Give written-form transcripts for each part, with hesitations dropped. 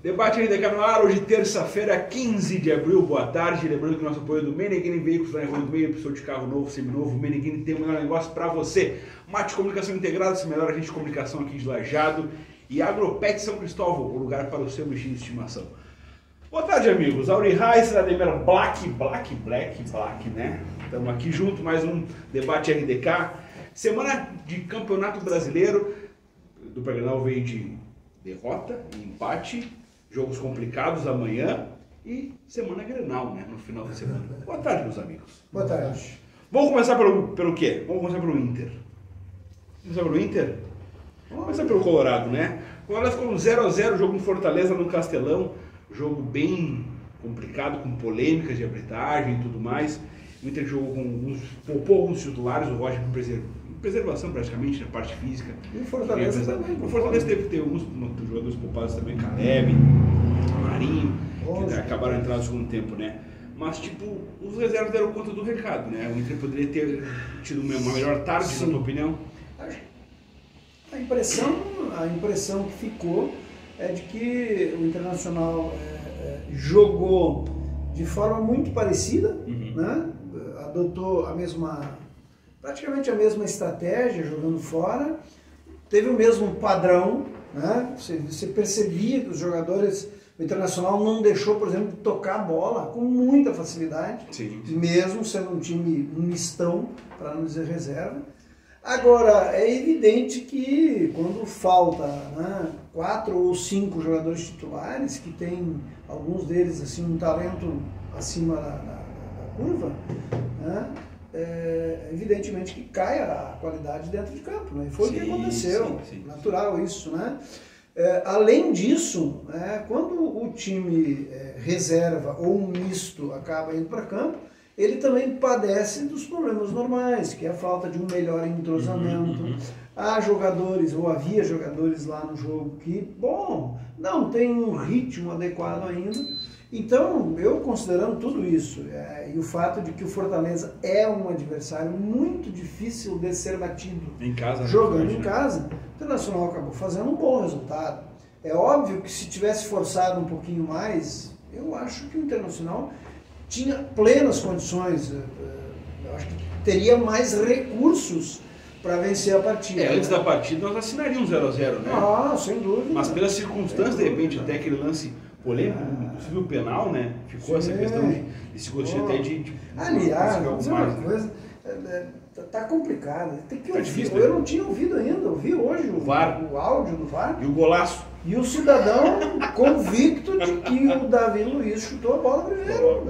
Debate RDK no ar, hoje terça-feira, 15 de abril, boa tarde. Lembrando que o nosso apoio é do Meneghini Veículos, lá em Rua do Meio, pessoa de carro novo, seminovo. O Meneghini tem o melhor negócio para você. Mate Comunicação Integrada, esse melhor agente de comunicação aqui de Lajeado. E Agropet São Cristóvão, o lugar para o seu bichinho de estimação. Boa tarde, amigos. Auri Reis, Ademir Black, né? Estamos aqui junto, mais um debate RDK. Semana de Campeonato Brasileiro. Do Grenal veio de derrota e empate. Jogos complicados amanhã e semana Grenal, né? No final da semana. Boa tarde, meus amigos. Boa tarde. Vamos começar pelo quê? Vamos começar pelo Inter. Vamos começar pelo Inter? Vamos começar pelo Colorado, né? O Colorado ficou no 0x0, jogo em Fortaleza, no Castelão. Jogo bem complicado, com polêmicas de arbitragem e tudo mais. O Inter jogou poupou alguns titulares, o Roger preservação praticamente na parte física. E o Fortaleza também. O Fortaleza teve alguns jogadores poupados também, Caleb, Marinho, que acabaram entrando no segundo tempo, né? Mas, tipo, os reservas deram conta do recado, né? O Inter poderia ter tido uma melhor tarde, na tua opinião? A impressão que ficou é de que o Internacional jogou de forma muito parecida, né? Adotou praticamente a mesma estratégia, jogando fora, teve o mesmo padrão, né? Você percebia que os jogadores, o Internacional não deixou, por exemplo, de tocar a bola com muita facilidade, sim. Mesmo sendo um time mistão, para não dizer reserva. Agora, é evidente que quando falta, né, 4 ou 5 jogadores titulares, que tem alguns deles assim, um talento acima da curva, né? Evidentemente que cai a qualidade dentro de campo, né? E foi o que aconteceu, sim. Natural isso, né? Além disso, quando o time reserva ou um misto acaba indo para campo, ele também padece dos problemas normais, que é a falta de um melhor entrosamento. Há jogadores, ou havia jogadores lá no jogo que, não tem um ritmo adequado ainda. Então, eu considerando tudo isso, e o fato de que o Fortaleza é um adversário muito difícil de ser batido em casa, jogando em casa, o Internacional acabou fazendo um bom resultado. É óbvio que se tivesse forçado um pouquinho mais, eu acho que o Internacional tinha plenas condições, eu acho que teria mais recursos para vencer a partida. Antes da partida nós assinaríamos 0x0, né? Ah, sem dúvida. Mas pelas circunstâncias, de repente, até aquele lance polêmico, inclusive o penal, né? Ficou essa questão desse gostinho até de aliás, uma coisa, tá complicado. Tem que ouvir. Difícil, eu não tinha ouvido ainda, eu vi hoje o áudio do VAR. E o golaço. E o cidadão convicto de que o Davi Luiz chutou a bola primeiro.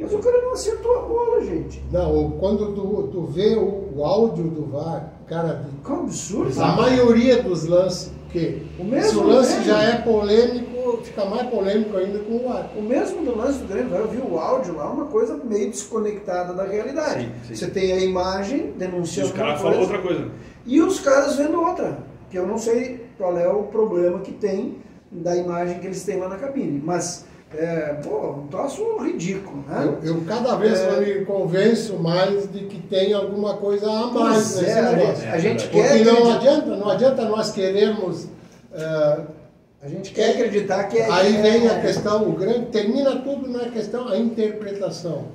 Mas o cara não acertou a bola, gente. Não, quando tu vê o áudio do VAR, cara, que absurdo. A maioria dos lances, porque se o lance já é polêmico, fica mais polêmico ainda com o VAR. O mesmo do lance do Grêmio, eu vi o áudio lá, uma coisa meio desconectada da realidade. Sim. Você tem a imagem denunciando os caras falam outra coisa. E os caras vendo outra, que eu não sei qual é o problema que tem da imagem que eles têm lá na cabine, mas um troço ridículo, né? Eu cada vez me convenço mais de que tem alguma coisa a mais nesse negócio. A gente porque não adianta nós querermos... a gente quer acreditar que aí vem a questão, termina tudo na questão, a interpretação.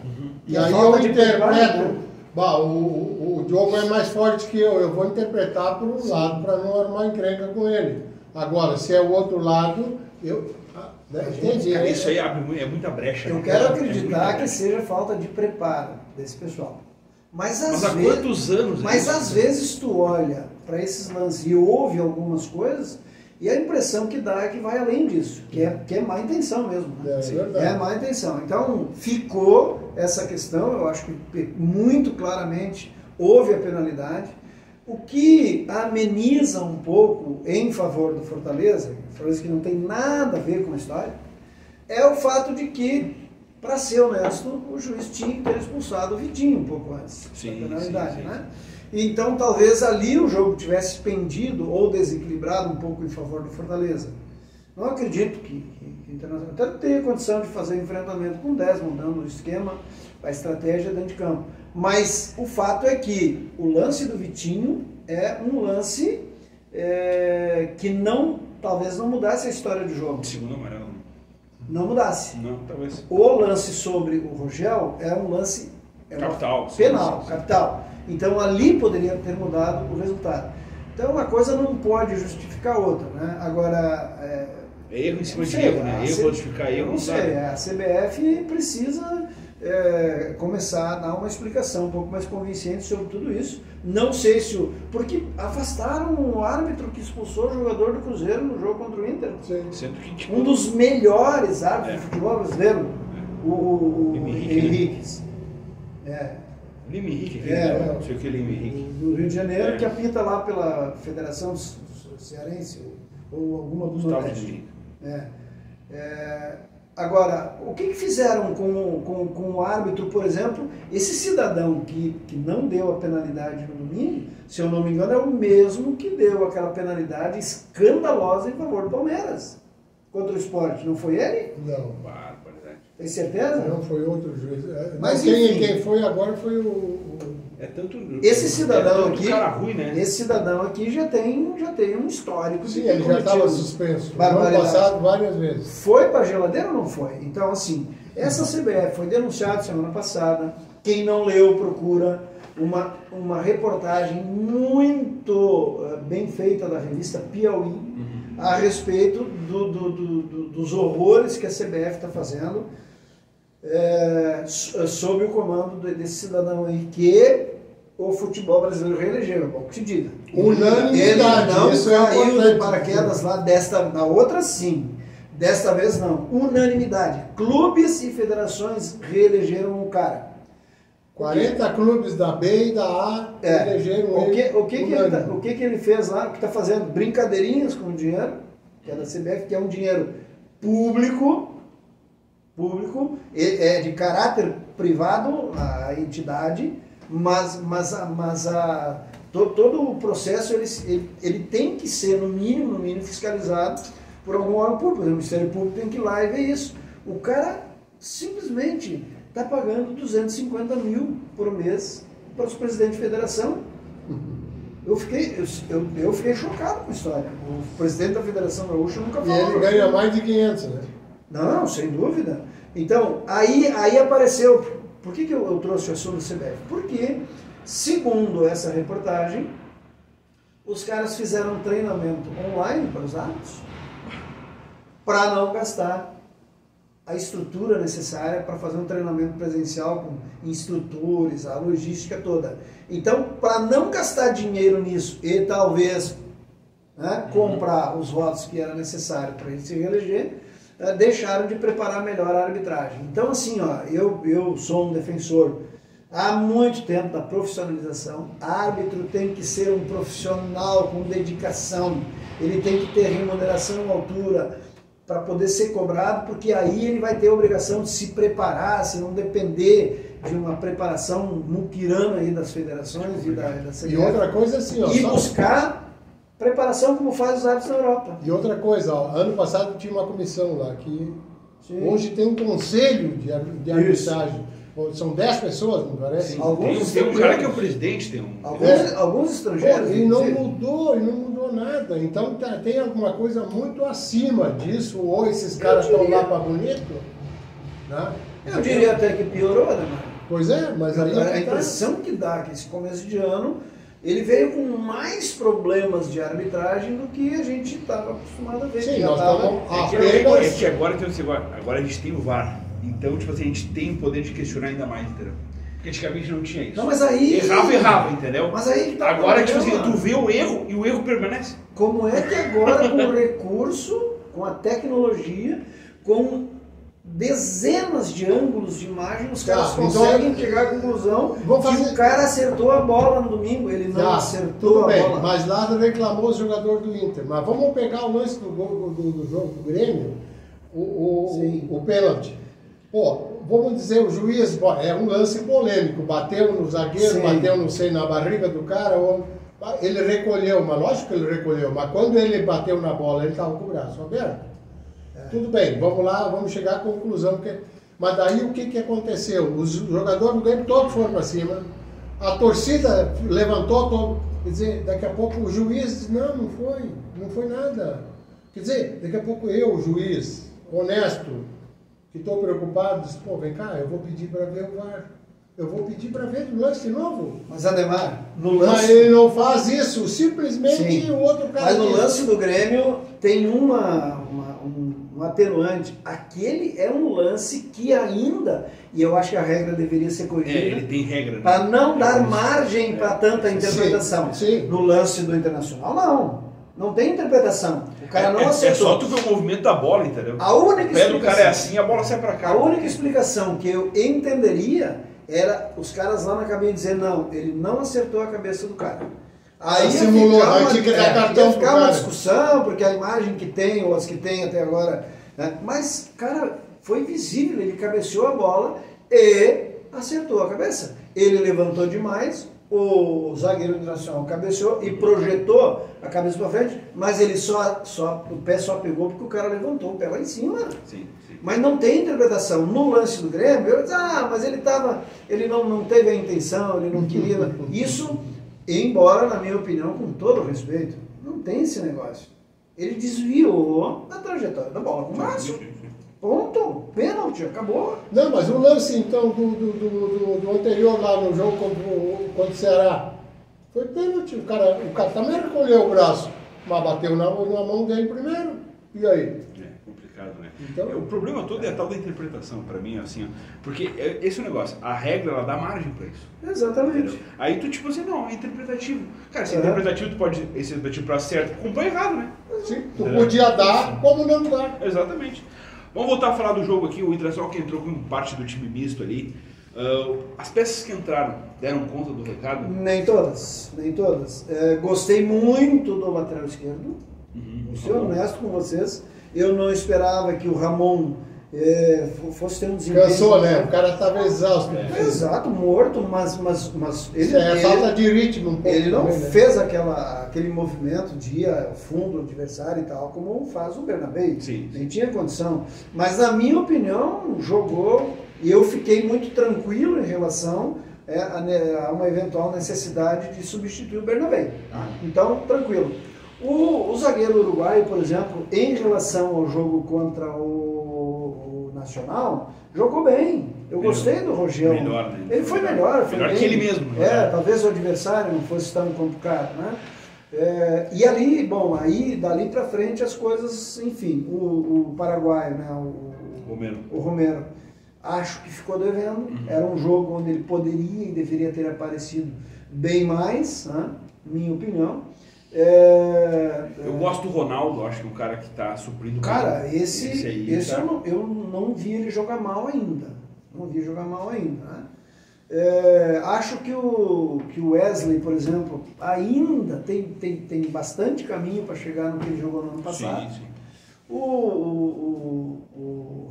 E aí eu interpreto, o Diogo é mais forte que eu vou interpretar por um lado para não arrumar encrenca com ele. Agora, se é o outro lado, isso aí é muita brecha. Eu quero acreditar que seja falta de preparo desse pessoal. Mas há quantos anos? Mas às vezes tu olha para esses lances e ouve algumas coisas e a impressão que dá é que vai além disso, que é má intenção mesmo. Né? É má intenção. Então ficou essa questão, eu acho que muito claramente houve a penalidade. O que ameniza um pouco em favor do Fortaleza que não tem nada a ver com a história, é o fato de que, para ser honesto, o juiz tinha que ter expulsado o Vitinho um pouco antes da penalidade, né? Então talvez ali o jogo tivesse pendido ou desequilibrado um pouco em favor do Fortaleza. Não acredito que o Internacional até tenha condição de fazer enfrentamento com 10, mudando o esquema, a estratégia dentro de campo. Mas o fato é que o lance do Vitinho é um lance que não talvez não mudasse a história do jogo. Segundo amarelo. Não mudasse. Não, talvez. O lance sobre o Rogel era um lance Capital. penal, Sim. capital. Então ali poderia ter mudado o resultado. Então uma coisa não pode justificar a outra, né? Agora... É erro em cima de sei, erro, né? Erro pode justificar erro, não sei, a CBF precisa começar a dar uma explicação um pouco mais convincente sobre tudo isso. Não sei se porque afastaram o árbitro que expulsou o jogador do Cruzeiro no jogo contra o Inter. Sendo que, tipo, Um dos melhores árbitros de futebol brasileiro, o Henrique. Lima Henrique, não sei o que é Lima Henrique. Do Rio de Janeiro, que apita lá pela Federação Cearense ou alguma do Gustavo Nordeste. Henrique. Agora, o que fizeram com o árbitro, por exemplo? Esse cidadão que não deu a penalidade no domingo, se eu não me engano, é o mesmo que deu aquela penalidade escandalosa em favor do Palmeiras contra o Sport. Não foi ele? Não. Barbaridade. Tem certeza? Não foi outro juiz. Mas, quem foi agora foi o... É tanto. Esse cidadão aqui, cara ruim, né? esse cidadão aqui já tem um histórico. Sim, de ele já estava cometido suspenso. No ano barbaridade. passado, várias vezes. Foi para a geladeira ou não foi? Então, assim, essa CBF foi denunciada semana passada. Quem não leu, procura uma reportagem muito bem feita da revista Piauí a respeito dos horrores que a CBF está fazendo sob o comando desse cidadão aí que o futebol brasileiro reelegeu, bom que se diga. Unanimidade. Ele não isso é caiu de importante. paraquedas lá, na outra sim. Desta vez não. Unanimidade. Clubes e federações reelegeram o cara. 40 clubes da B e da A elegeram ele. O que ele fez lá? O que está fazendo? Brincadeirinhas com o dinheiro, que é da CBF, que é um dinheiro público, é de caráter privado, a entidade, mas todo o processo ele tem que ser, no mínimo, fiscalizado por algum órgão público. O Ministério Público tem que ir lá e ver isso. O cara simplesmente está pagando 250 mil por mês para os presidentes de federação. Eu fiquei chocado com a história. O presidente da Federação Gaúcha nunca falou. E ele ganha mais de 500, né? Não, sem dúvida. Então, aí apareceu... Por que eu trouxe o assunto do CBF? Porque, segundo essa reportagem, os caras fizeram um treinamento online para os árbitros para não gastar a estrutura necessária para fazer um treinamento presencial com instrutores, a logística toda. Então, para não gastar dinheiro nisso e talvez comprar os votos que era necessário para ele se reeleger, deixaram de preparar melhor a arbitragem. Então, assim, eu sou um defensor há muito tempo da profissionalização. Árbitro tem que ser um profissional com dedicação, ele tem que ter remuneração à altura para poder ser cobrado, porque aí ele vai ter a obrigação de se preparar, se não depender de uma preparação muquirana aí das federações e da CBF. E outra coisa assim, E buscar preparação como faz os árbitros na Europa. E outra coisa, ano passado tinha uma comissão lá que hoje tem um conselho de arbitragem. São 10 pessoas, não parece? Sim. Tem um cara que é o presidente, tem um... Alguns estrangeiros. E não mudou nada. Então tem alguma coisa muito acima disso, ou esses caras estão lá para bonito, né? Eu diria até que piorou, né, mano? Pois é, mas aí a impressão que dá que esse começo de ano ele veio com mais problemas de arbitragem do que a gente estava acostumado a ver. Sim, nós agora a gente tem o VAR. Então, tipo assim, a gente tem o poder de questionar ainda mais, entendeu? Porque antigamente não tinha isso. Não, mas aí... Errava, entendeu? Mas aí que tá agora, tipo assim, tu vê o erro e o erro permanece. Como é que agora, com o recurso, com a tecnologia, com dezenas de ângulos de imagem, os caras conseguem chegar à conclusão que o cara acertou a bola no domingo, ele não acertou a bola. Mas lá reclamou o jogador do Inter. Mas vamos pegar o lance do jogo do Grêmio, o pênalti. Pô, vamos dizer, o juiz, é um lance polêmico, bateu no zagueiro, bateu, não sei, na barriga do cara, ele recolheu, mas lógico que ele recolheu, mas quando ele bateu na bola, ele estava com o braço aberto. Tudo bem, vamos lá, vamos chegar à conclusão. Mas daí o que aconteceu? Os jogadores do Grêmio todos foram para cima, a torcida levantou, quer dizer, daqui a pouco o juiz disse, não foi nada. Quer dizer, daqui a pouco eu, o juiz, honesto, que estou preocupado, disse, pô, vem cá, eu vou pedir para ver o VAR. Eu vou pedir para ver o lance de novo. Mas, Ademar, no lance... Mas ele não faz isso, simplesmente Sim. o outro cara... Mas no lance do Grêmio tem um atenuante. Aquele é um lance que ainda, e eu acho que a regra deveria ser corrigida, ele tem regra, né? para não dar margem para tanta interpretação. Sim. No lance do Internacional, não tem interpretação. O cara não acertou. É só tu ver o movimento da bola, entendeu? A única O pé do cara é explicação, assim, a bola sai pra cá. a única explicação que eu entenderia era os caras lá na cabine dizer, não, ele não acertou a cabeça do cara. Aí simulou, aí tinha que dar cartão ia pro ficar uma cara. discussão, porque a imagem que tem, ou as que tem até agora, né? Mas, cara, foi visível, ele cabeceou a bola e acertou a cabeça. Ele levantou demais, o zagueiro internacional cabeceou e projetou a cabeça para frente, mas ele o pé só pegou porque o cara levantou o pé lá em cima. Sim. Mas não tem interpretação. No lance do Grêmio, eu disse, mas ele não teve a intenção, ele não queria. Isso, embora, na minha opinião, com todo respeito, não tem esse negócio. Ele desviou a trajetória da bola com o Márcio. Ponto. Pênalti, acabou. Não, mas o lance, então, do anterior lá no jogo contra o Ceará, foi pênalti. O cara também recolheu o braço, mas bateu na mão dele primeiro. E aí? Né? Então, o problema todo é a tal da interpretação, pra mim, assim, ó, porque esse é o negócio, a regra, ela dá margem pra isso. Exatamente. Entendeu? Aí tu, tipo assim, não, é interpretativo. Cara, se é interpretativo, tu pode ser interpretativo pra certo, como pra errado, né? sim, tu podia dar, como não dar. Exatamente. Vamos voltar a falar do jogo aqui, o Internacional que entrou com parte do time misto ali. As peças que entraram, deram conta do recado? Nem todas. Gostei muito do lateral esquerdo. Vou ser honesto com vocês. Eu não esperava que o Ramon fosse ter um desempenho. Cansou, né? O cara estava exausto. Exato, morto, mas ele falta de ritmo um pouco. Ele não também, né? fez aquele movimento de ir ao fundo do adversário e tal, como faz o Bernabé. Sim. Nem tinha condição. Mas, na minha opinião, jogou e eu fiquei muito tranquilo em relação a uma eventual necessidade de substituir o Bernabé. Então, tranquilo. O zagueiro uruguaio, por exemplo, em relação ao jogo contra o Nacional, jogou bem. Eu gostei do Rogel. Melhor, né? Ele foi melhor. Foi melhor bem. que ele mesmo. Né? Talvez o adversário não fosse tão complicado, né? E ali, dali para frente as coisas, enfim, o paraguaio, né? O Romero, acho que ficou devendo. Era um jogo onde ele poderia e deveria ter aparecido bem mais, né? Minha opinião. Eu gosto do Ronaldo, acho que é um cara que está suprindo. Cara, esse tá... eu não vi ele jogar mal ainda. Né? Acho que o Wesley, por exemplo, ainda tem bastante caminho para chegar no que ele jogou no ano passado. Sim. O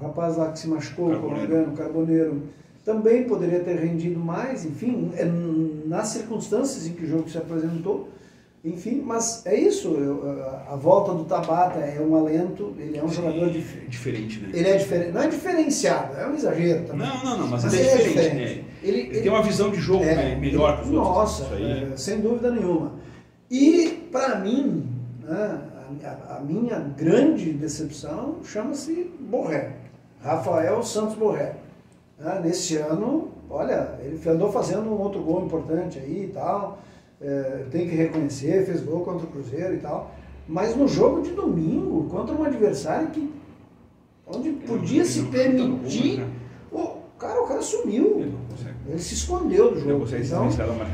rapaz lá que se machucou, o Carboneiro, também poderia ter rendido mais, enfim, nas circunstâncias em que o jogo se apresentou. Enfim, mas é isso, a volta do Tabata é um alento, ele é um jogador diferente, né? Ele é diferente, não é diferenciado, é um exagero também. Não, mas ele é diferente, né? Ele tem uma visão de jogo melhor que os outros. Nossa, sem dúvida nenhuma. E, para mim, né, a minha grande decepção chama-se Borré, Rafael Santos Borré. Nesse ano, olha, ele andou fazendo um outro gol importante aí e tal. Tem que reconhecer, fez gol contra o Cruzeiro e tal, mas no jogo de domingo, contra um adversário onde podia se permitir, o cara sumiu, ele se escondeu do jogo, então,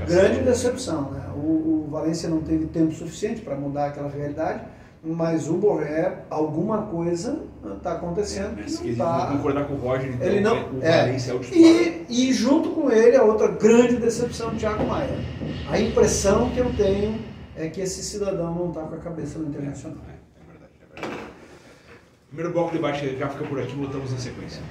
grande decepção, né? O Valência não teve tempo suficiente para mudar aquela realidade, mas o Borré, alguma coisa está acontecendo que não está... concordar com o Roger, então, ele não, o Valência é o titular. E junto com ele, a outra grande decepção do Thiago Maia. A impressão que eu tenho é que esse cidadão não está com a cabeça no Internacional. É verdade. Primeiro bloco de debate já fica por aqui, voltamos na sequência.